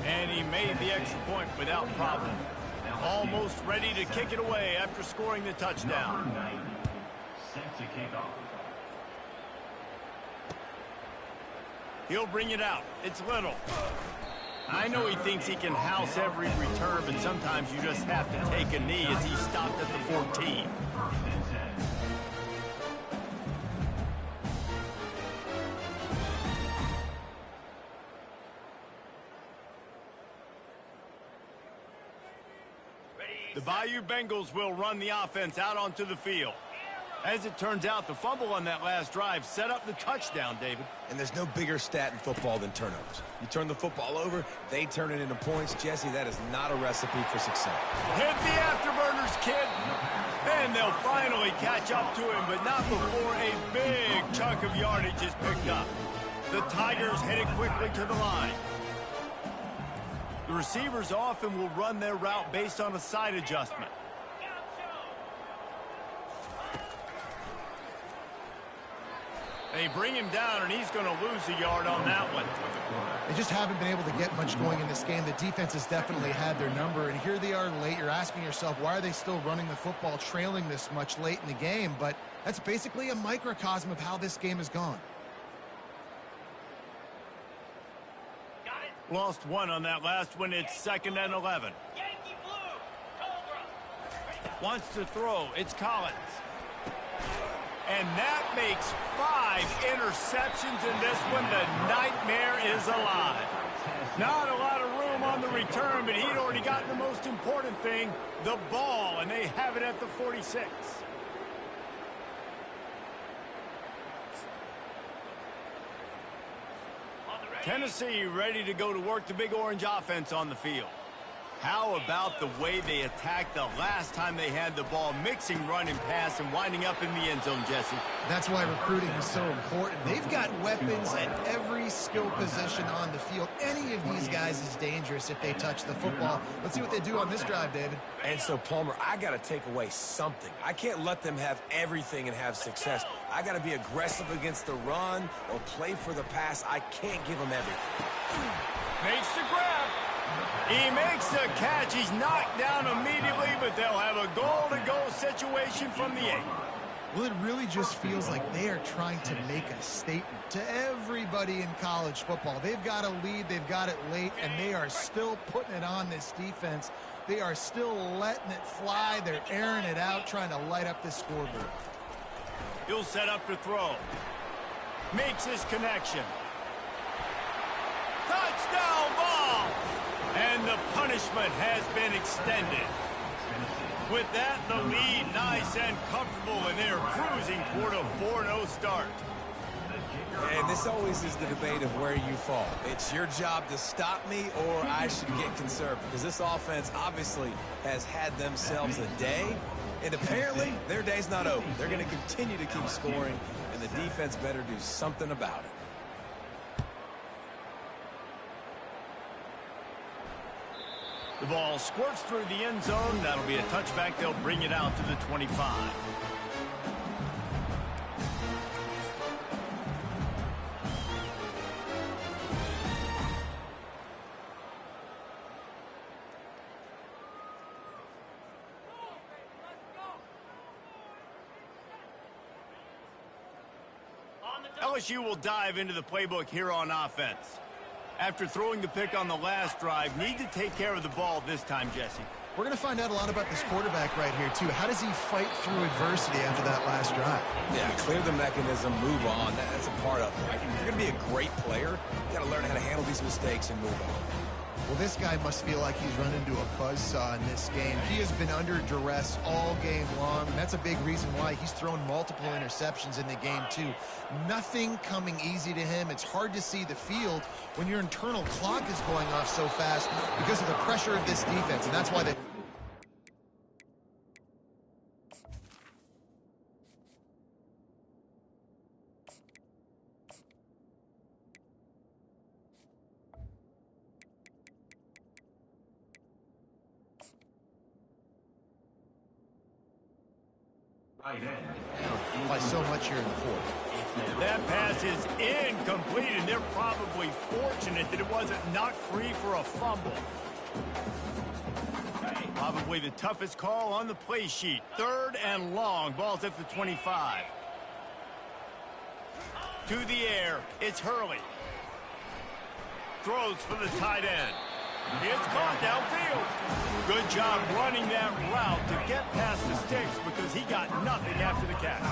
And he made the extra point without problem. Almost ready to kick it away after scoring the touchdown. Number 90, set to kick off. He'll bring it out. It's Little. I know he thinks he can house every return, but sometimes you just have to take a knee as he stopped at the 14. 1st and 10. The Bayou Bengals will run the offense out onto the field. As it turns out, the fumble on that last drive set up the touchdown, David. And there's no bigger stat in football than turnovers. You turn the football over, they turn it into points. Jesse, that is not a recipe for success. Hit the afterburners, kid. Then they'll finally catch up to him, but not before a big chunk of yardage is picked up. The Tigers headed quickly to the line. The receivers often will run their route based on a side adjustment. They bring him down, and he's going to lose a yard on that one. They just haven't been able to get much going in this game. The defense has definitely had their number, and here they are late. You're asking yourself, why are they still running the football, trailing this much late in the game? But that's basically a microcosm of how this game has gone. Lost one on that last one. It's 2nd and 11. Yankee Blue, Cobra. Wants to throw. It's Collins. And that makes 5 interceptions in this one. The nightmare is alive. Not a lot of room on the return, but he'd already gotten the most important thing, the ball, and they have it at the 46. Tennessee ready to go to work the Big Orange offense on the field. How about the way they attacked the last time they had the ball, mixing run and pass and winding up in the end zone, Jesse? That's why recruiting is so important. They've got weapons at every skill position on the field. Any of these guys is dangerous if they touch the football. Let's see what they do on this drive, David. And so, Palmer, I got to take away something. I can't let them have everything and have success. I got to be aggressive against the run or play for the pass. I can't give them everything. Makes the grab. He makes the catch. He's knocked down immediately, but they'll have a goal-to-go situation from the 8. Well, it really just feels like they are trying to make a statement to everybody in college football. They've got a lead, they've got it late, and they are still putting it on this defense. They are still letting it fly. They're airing it out, trying to light up this scoreboard. He'll set up to throw. Makes his connection. Touchdown ball! And the punishment has been extended. With that, the lead nice and comfortable, and they're cruising toward a 4-0 start. And this always is the debate of where you fall. It's your job to stop me, or I should get conservative, because this offense obviously has had themselves a day, and apparently their day's not over. They're going to continue to keep scoring, and the defense better do something about it. The ball squirts through the end zone. That'll be a touchback. They'll bring it out to the 25. LSU will dive into the playbook here on offense. After throwing the pick on the last drive, need to take care of the ball this time, Jesse. We're going to find out a lot about this quarterback right here, too. How does he fight through adversity after that last drive? Yeah, clear the mechanism, move on. That's a part of it. If you're going to be a great player, you got to learn how to handle these mistakes and move on. Well, this guy must feel like he's run into a buzzsaw in this game. He has been under duress all game long, and that's a big reason why he's thrown multiple interceptions in the game, too. Nothing coming easy to him. It's hard to see the field when your internal clock is going off so fast because of the pressure of this defense, and that's why they... by so much here in the fourth. That pass is incomplete, and they're probably fortunate that it wasn't knocked free for a fumble. Probably the toughest call on the play sheet. 3rd and long. Ball's at the 25. To the air. It's Hurley. Throws for the tight end. It's caught downfield. Good job running that route to get past the sticks because he got nothing after the catch.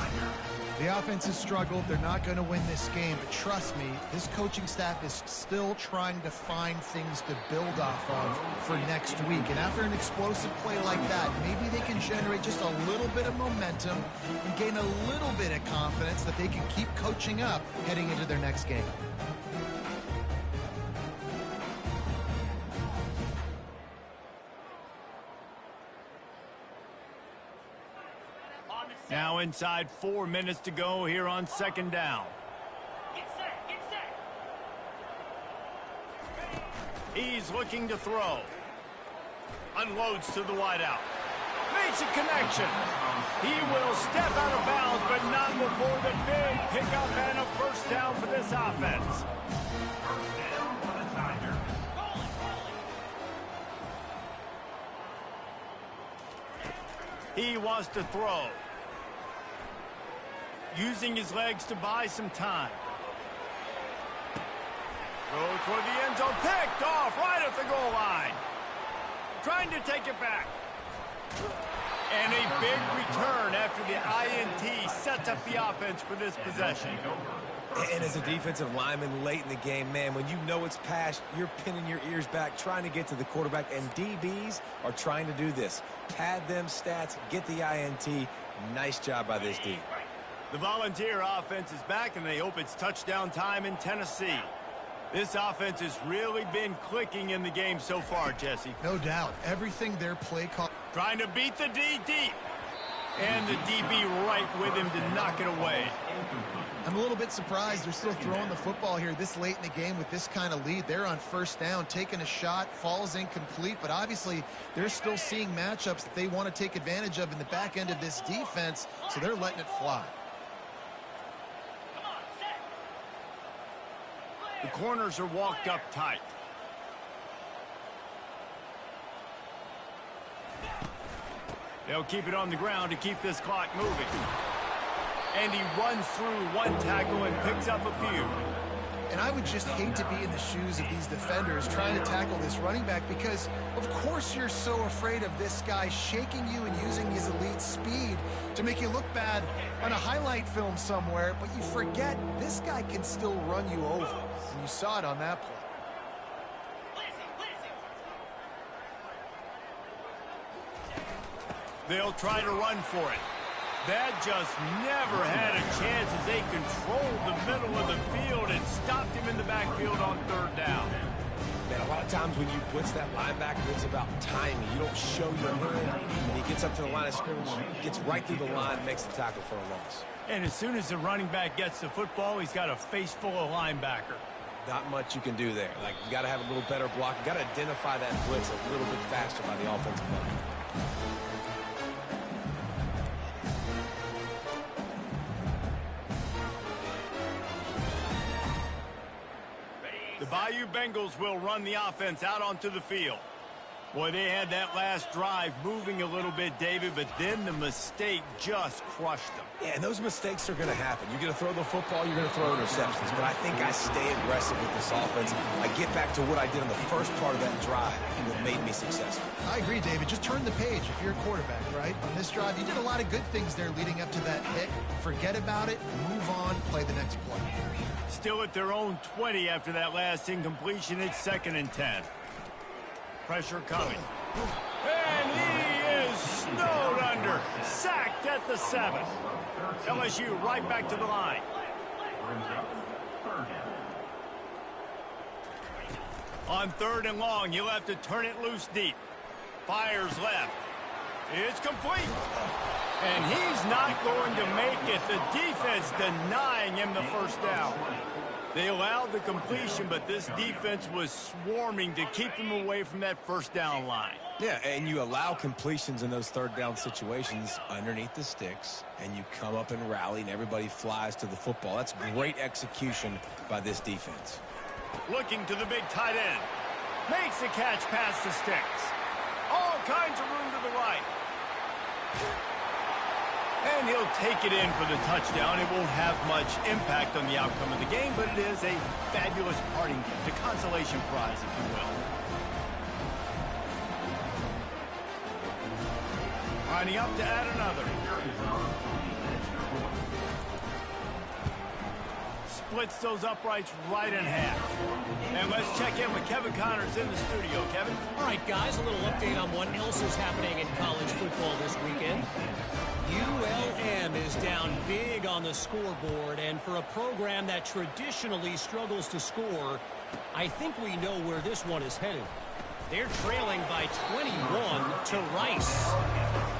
The offense has struggled. They're not going to win this game, but trust me, this coaching staff is still trying to find things to build off of for next week. And after an explosive play like that, maybe they can generate just a little bit of momentum and gain a little bit of confidence that they can keep coaching up heading into their next game. Now inside 4 minutes to go here on 2nd down. Get set. He's looking to throw. Unloads to the wideout. Makes a connection. He will step out of bounds, but not before the big pickup and a first down for this offense. He wants to throw. Using his legs to buy some time. Throw toward the end zone. Picked off right at the goal line. Trying to take it back. And a big return after the INT sets up the offense for this possession. And as a defensive lineman late in the game, man, when you know it's past, you're pinning your ears back, trying to get to the quarterback, and DBs are trying to do this. Pad them stats, get the INT. Nice job by this D. The Volunteer offense is back, and they hope it's touchdown time in Tennessee. This offense has really been clicking in the game so far, Jesse. No doubt. Everything their play call... Trying to beat the D deep. And the DB right with him to knock it away. I'm a little bit surprised they're still throwing the football here this late in the game with this kind of lead. They're on 1st down, taking a shot, falls incomplete, but obviously they're still seeing matchups that they want to take advantage of in the back end of this defense, so they're letting it fly. The corners are walked up tight. They'll keep it on the ground to keep this clock moving. And he runs through one tackle and picks up a few. And I would just hate to be in the shoes of these defenders trying to tackle this running back because, of course, you're so afraid of this guy shaking you and using his elite speed to make you look bad on a highlight film somewhere, but you forget this guy can still run you over. And you saw it on that play. They'll try to run for it. That just never had a chance as they controlled the middle of the field and stopped him in the backfield on third down. Man, a lot of times when you blitz that linebacker, it's about timing. You don't show your hand. When he gets up to the line of scrimmage, gets right through the line, makes the tackle for a loss. And as soon as the running back gets the football, he's got a face full of linebacker. Not much you can do there. Like, you got to have a little better block. You got to identify that blitz a little bit faster by the offensive line. The Bayou Bengals will run the offense out onto the field. Boy, they had that last drive moving a little bit, David, but then the mistake just crushed them. Yeah, and those mistakes are going to happen. You're going to throw the football, you're going to throw interceptions. But I think I stay aggressive with this offense. I get back to what I did on the first part of that drive that made me successful. I agree, David. Just turn the page if you're a quarterback, right? On this drive, you did a lot of good things there leading up to that pick. Forget about it, move on, play the next play. Still at their own 20 after that last incompletion. It's 2nd and 10. Pressure coming. And he is snowed under. Sacked at the 7. LSU right back to the line. On 3rd and long, you'll have to turn it loose deep. Fires left. It's complete. And he's not going to make it. The defense denying him the first down. They allowed the completion, but this defense was swarming to keep him away from that first down line. Yeah, and you allow completions in those third down situations underneath the sticks, and you come up and rally, and everybody flies to the football. That's great execution by this defense. Looking to the big tight end. Makes the catch past the sticks. All kinds of room to the right. And he'll take it in for the touchdown. It won't have much impact on the outcome of the game, but it is a fabulous parting gift, a consolation prize, if you will. Lining up to add another. Splits those uprights right in half. And let's check in with Kevin Connors in the studio. Kevin? All right, guys, a little update on what else is happening in college football this weekend. ULM is down big on the scoreboard, and for a program that traditionally struggles to score, I think we know where this one is headed. They're trailing by 21 to Rice.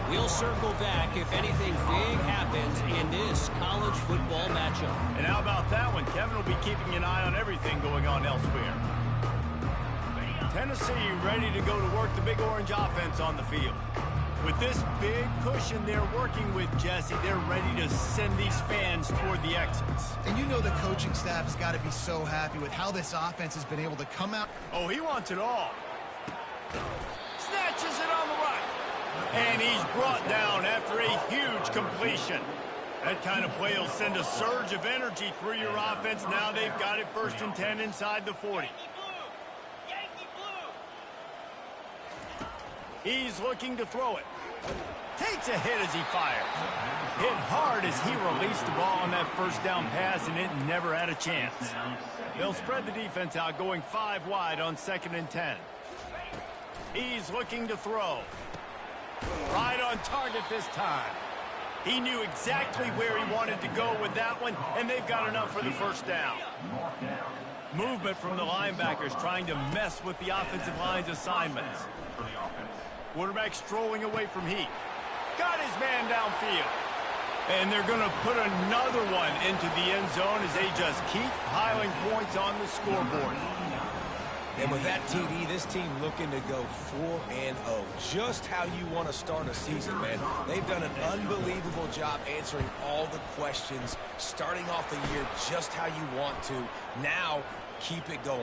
We'll circle back if anything big happens in this college football matchup. And how about that one? Kevin will be keeping an eye on everything going on elsewhere. Tennessee ready to go to work the Big Orange offense on the field. With this big cushion they're working with, Jesse, they're ready to send these fans toward the exits. And you know the coaching staff has got to be so happy with how this offense has been able to come out. Oh, he wants it all. Snatches it on the right. And he's brought down after a huge completion. That kind of play will send a surge of energy through your offense. Now they've got it 1st and 10 inside the 40. He's looking to throw it. Takes a hit as he fires. Hit hard as he released the ball on that first down pass, and it never had a chance. They'll spread the defense out, going 5 wide on 2nd and 10. He's looking to throw. Right on target this time. He knew exactly where he wanted to go with that one, and they've got enough for the first down. Movement from the linebackers trying to mess with the offensive line's assignments. Quarterback strolling away from heat. Got his man downfield. And they're going to put another one into the end zone as they just keep piling points on the scoreboard. And with that TD, this team looking to go 4-0. Just how you want to start a season, man. They've done an unbelievable job answering all the questions, starting off the year just how you want to. Now, keep it going.